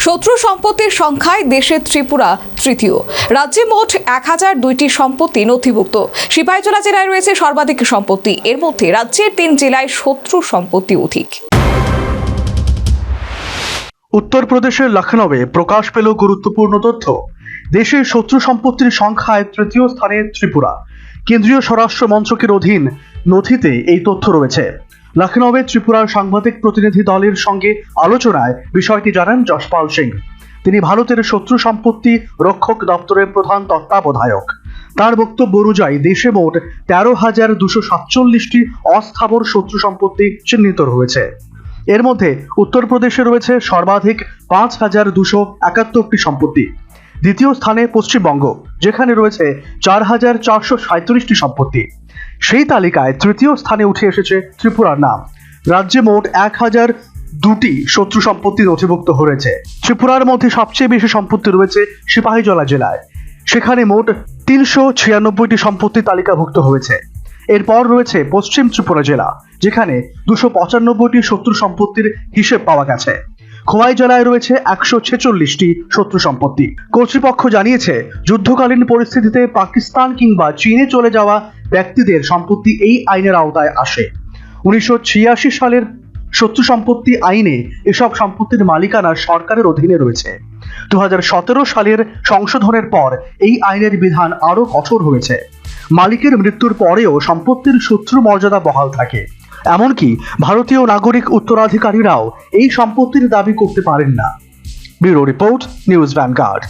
শত্রু সম্পত্তির সংখ্যায় দেশে ত্রিপুরা তৃতীয়। রাজ্যে মোট 1002টি সম্পত্তি নথিভুক্ত। সিপাহীজলা জেলায় রয়েছে সর্বাধিক সম্পত্তি। এর মধ্যে রাজ্যের 3 জেলায় শত্রু সম্পত্তি অধিক। উত্তরপ্রদেশের লখনৌয়ে প্রকাশ পেল গুরুত্বপূর্ণ তথ্য। দেশের শত্রু সম্পত্তির সংখ্যায় তৃতীয় স্থানে ত্রিপুরা। কেন্দ্রীয় স্বরাষ্ট্র মন্ত্রকের অধীন নথিতে এই তথ্য রয়েছে। লখনৌয়ে ত্রিপুরার সাংবাদিক প্রতিনিধি দলের সঙ্গে আলোচনায় বিষয়টি জানান যশপাল সিং। তিনি ভারতের শত্রু সম্পত্তি রক্ষক দপ্তরের প্রধান তত্ত্বাবধায়ক। তার বক্তব্য অনুযায়ী দেশে মোট 13,247টি অস্থাবর শত্রু সম্পত্তি চিহ্নিত হয়েছে। এর মধ্যে উত্তরপ্রদেশে রয়েছে সর্বাধিক 5,271টি সম্পত্তি। দ্বিতীয় স্থানে পশ্চিমবঙ্গ, যেখানে রয়েছে 4,437টি সম্পত্তি। সেই তালিকায় তৃতীয় স্থানে উঠে এসেছে ত্রিপুরার নাম। রাজ্যে মোট 1,002টি শত্রু সম্পত্তি নথিভুক্ত হয়েছে। ত্রিপুরার মধ্যে সবচেয়ে বেশি সম্পত্তি রয়েছে সিপাহীজলা জেলায়। সেখানে মোট 396টি সম্পত্তি তালিকাভুক্ত হয়েছে। এরপর রয়েছে পশ্চিম ত্রিপুরা জেলা, যেখানে 295টি শত্রু সম্পত্তির হিসেব পাওয়া গেছে। খোয়াই জেলায় রয়েছে 146টি শত্রু সম্পত্তি। কর্তৃপক্ষ জানিয়েছে, যুদ্ধকালীন পরিস্থিতিতে পাকিস্তান কিংবা চীনে চলে যাওয়া ব্যক্তিদের সম্পত্তি এই আইনের আওতায় আসে। 1986 সালের শত্রু সম্পত্তি আইনে এসব সম্পত্তির মালিকানা সরকারের অধীনে রয়েছে। 2017 সালের সংশোধনের পর এই আইনের বিধান আরও কঠোর হয়েছে। মালিকের মৃত্যুর পরেও সম্পত্তির শত্রু মর্যাদা বহাল থাকে। এমনকি ভারতীয় নাগরিক উত্তরাধিকারীরাও এই সম্পত্তির দাবি করতে পারেন না। Bureau report, news vanguard.